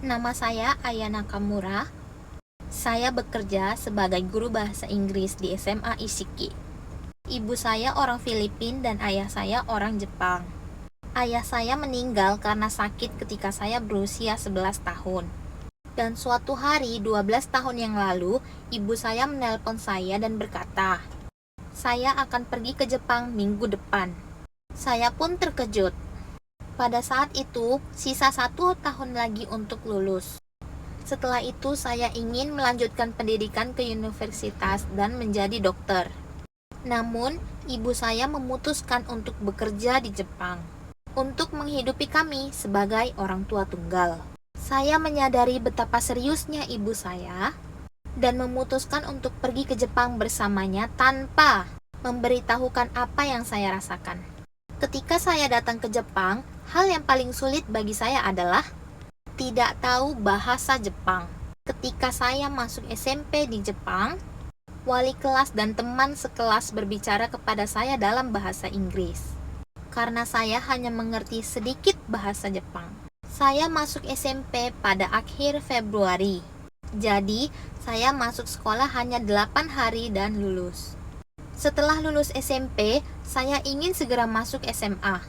Nama saya Aya Nakamura. Saya bekerja sebagai guru bahasa Inggris di SMA Isiki. Ibu saya orang Filipina dan ayah saya orang Jepang. Ayah saya meninggal karena sakit ketika saya berusia 11 tahun. Dan suatu hari 12 tahun yang lalu, ibu saya menelpon saya dan berkata, "Saya akan pergi ke Jepang minggu depan." Saya pun terkejut. Pada saat itu, sisa 1 tahun lagi untuk lulus. Setelah itu, saya ingin melanjutkan pendidikan ke universitas dan menjadi dokter. Namun, ibu saya memutuskan untuk bekerja di Jepang untuk menghidupi kami sebagai orang tua tunggal. Saya menyadari betapa seriusnya ibu saya dan memutuskan untuk pergi ke Jepang bersamanya tanpa memberitahukan apa yang saya rasakan. Ketika saya datang ke Jepang, hal yang paling sulit bagi saya adalah tidak tahu bahasa Jepang. Ketika saya masuk SMP di Jepang, wali kelas dan teman sekelas berbicara kepada saya dalam bahasa Inggris. Karena saya hanya mengerti sedikit bahasa Jepang. Saya masuk SMP pada akhir Februari. Jadi, saya masuk sekolah hanya 8 hari dan lulus. Setelah lulus SMP, saya ingin segera masuk SMA.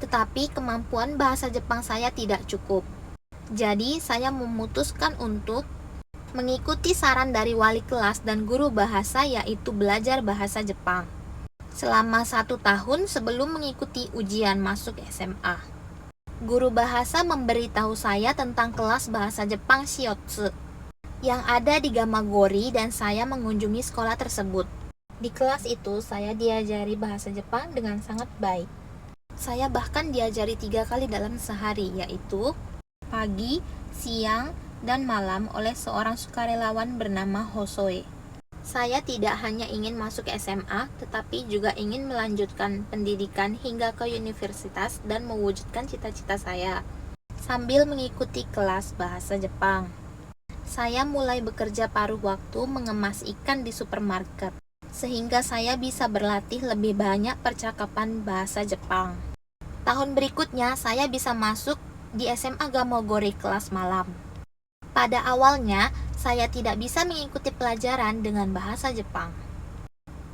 Tetapi kemampuan bahasa Jepang saya tidak cukup. Jadi, saya memutuskan untuk mengikuti saran dari wali kelas dan guru bahasa, yaitu belajar bahasa Jepang selama 1 tahun sebelum mengikuti ujian masuk SMA. Guru bahasa memberitahu saya tentang kelas bahasa Jepang Shiotsu yang ada di Gamagori dan saya mengunjungi sekolah tersebut. Di kelas itu, saya diajari bahasa Jepang dengan sangat baik. Saya bahkan diajari 3 kali dalam sehari, yaitu pagi, siang, dan malam oleh seorang sukarelawan bernama Hosoe. Saya tidak hanya ingin masuk SMA, tetapi juga ingin melanjutkan pendidikan hingga ke universitas dan mewujudkan cita-cita saya sambil mengikuti kelas bahasa Jepang. Saya mulai bekerja paruh waktu mengemas ikan di supermarket, sehingga saya bisa berlatih lebih banyak percakapan bahasa Jepang. Tahun berikutnya, saya bisa masuk di SMA Gamagori kelas malam. Pada awalnya, saya tidak bisa mengikuti pelajaran dengan bahasa Jepang.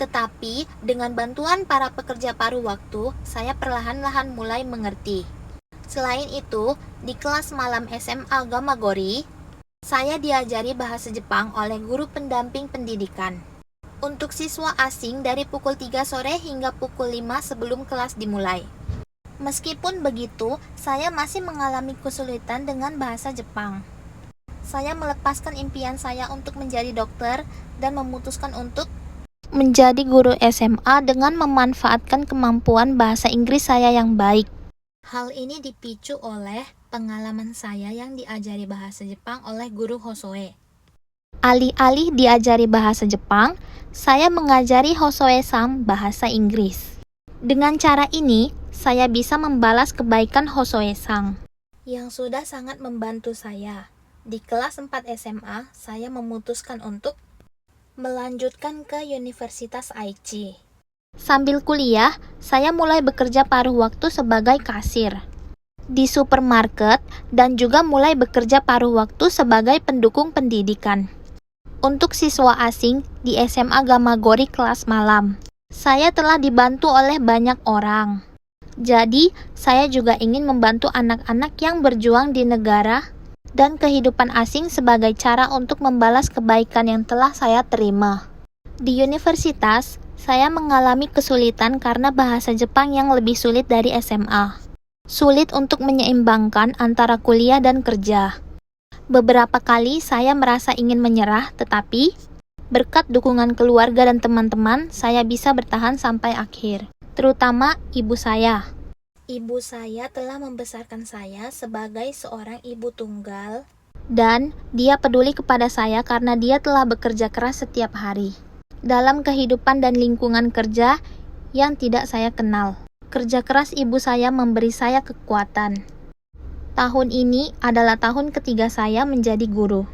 Tetapi, dengan bantuan para pekerja paruh waktu, saya perlahan-lahan mulai mengerti. Selain itu, di kelas malam SMA Gamagori, saya diajari bahasa Jepang oleh guru pendamping pendidikan. Untuk siswa asing dari pukul 3 sore hingga pukul 5 sebelum kelas dimulai. Meskipun begitu, saya masih mengalami kesulitan dengan bahasa Jepang. Saya melepaskan impian saya untuk menjadi dokter dan memutuskan untuk menjadi guru SMA dengan memanfaatkan kemampuan bahasa Inggris saya yang baik. Hal ini dipicu oleh pengalaman saya yang diajari bahasa Jepang oleh guru Hosoe. Alih-alih diajari bahasa Jepang, saya mengajari Hosoe-san bahasa Inggris. Dengan cara ini, saya bisa membalas kebaikan Hosoe-san yang sudah sangat membantu saya. Di kelas 4 SMA, saya memutuskan untuk melanjutkan ke Universitas Aichi. Sambil kuliah, saya mulai bekerja paruh waktu sebagai kasir di supermarket dan juga mulai bekerja paruh waktu sebagai pendukung pendidikan untuk siswa asing di SMA Gamagori kelas malam. Saya telah dibantu oleh banyak orang. Jadi, saya juga ingin membantu anak-anak yang berjuang di negara dan kehidupan asing sebagai cara untuk membalas kebaikan yang telah saya terima. Di universitas, saya mengalami kesulitan karena bahasa Jepang yang lebih sulit dari SMA. Sulit untuk menyeimbangkan antara kuliah dan kerja. Beberapa kali saya merasa ingin menyerah, tetapi berkat dukungan keluarga dan teman-teman, saya bisa bertahan sampai akhir. Terutama ibu saya. Ibu saya telah membesarkan saya sebagai seorang ibu tunggal dan dia peduli kepada saya karena dia telah bekerja keras setiap hari dalam kehidupan dan lingkungan kerja yang tidak saya kenal. Kerja keras ibu saya memberi saya kekuatan. Tahun ini adalah tahun ketiga saya menjadi guru.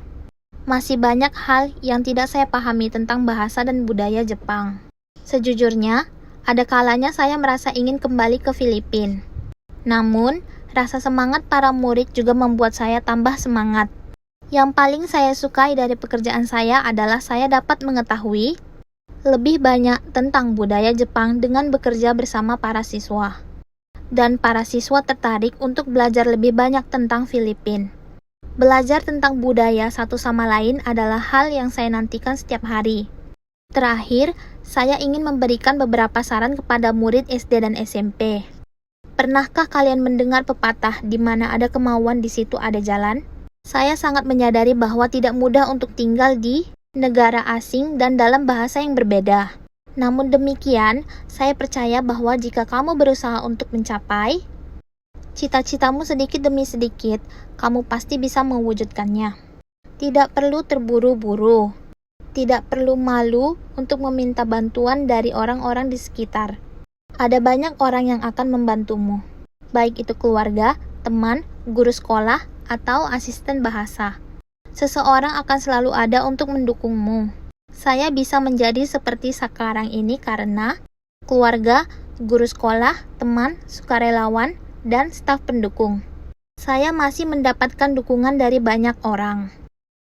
Masih banyak hal yang tidak saya pahami tentang bahasa dan budaya Jepang. Sejujurnya, ada kalanya saya merasa ingin kembali ke Filipina. Namun, Rasa semangat para murid juga membuat saya tambah semangat. Yang paling saya sukai dari pekerjaan saya adalah saya dapat mengetahui lebih banyak tentang budaya Jepang dengan bekerja bersama para siswa. Dan para siswa tertarik untuk belajar lebih banyak tentang Filipina. Belajar tentang budaya satu sama lain adalah hal yang saya nantikan setiap hari. Terakhir, saya ingin memberikan beberapa saran kepada murid SD dan SMP. Pernahkah kalian mendengar pepatah di mana ada kemauan di situ ada jalan? Saya sangat menyadari bahwa tidak mudah untuk tinggal di negara asing dan dalam bahasa yang berbeda. Namun demikian, saya percaya bahwa jika kamu berusaha untuk mencapai cita-citamu sedikit demi sedikit, kamu pasti bisa mewujudkannya. Tidak perlu terburu-buru. Tidak perlu malu untuk meminta bantuan dari orang-orang di sekitar. Ada banyak orang yang akan membantumu, baik itu keluarga, teman, guru sekolah, atau asisten bahasa. Seseorang akan selalu ada untuk mendukungmu. Saya bisa menjadi seperti sekarang ini karena keluarga, guru sekolah, teman, sukarelawan, dan staf pendukung. Saya masih mendapatkan dukungan dari banyak orang.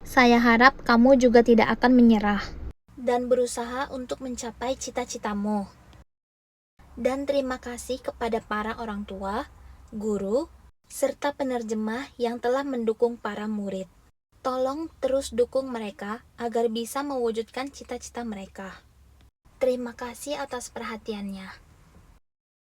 Saya harap kamu juga tidak akan menyerah dan berusaha untuk mencapai cita-citamu. Dan terima kasih kepada para orang tua, guru, serta penerjemah yang telah mendukung para murid. Tolong terus dukung mereka agar bisa mewujudkan cita-cita mereka. Terima kasih atas perhatiannya.